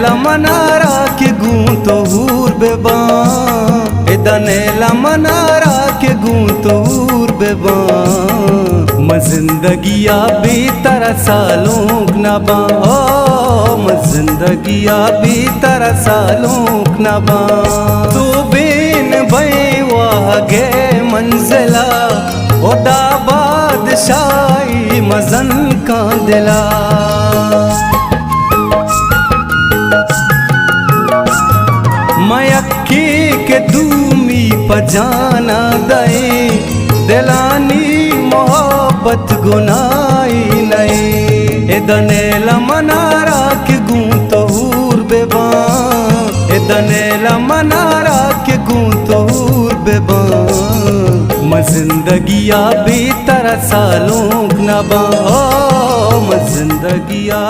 मनारा के गूं तो हूर बेबा दनेला मनारा के गूं तो हूर बेबा म जिंदगिया बेतरा सालों नबा म जिंदगिया बेतरा सालों नबा तो बेन भई वाह गे मंजिला ओदा बादशाही मजन का दिला मयक्की के दूमी पजाना दे दिलानी मोहब्बत गुनाई नहीं दनेला मनारा के गूं तो हूर बेबा दनेला मनारा के गूं तो हूर बेबा म जिंदगिया बेतरा सालों नबा म जिंदगिया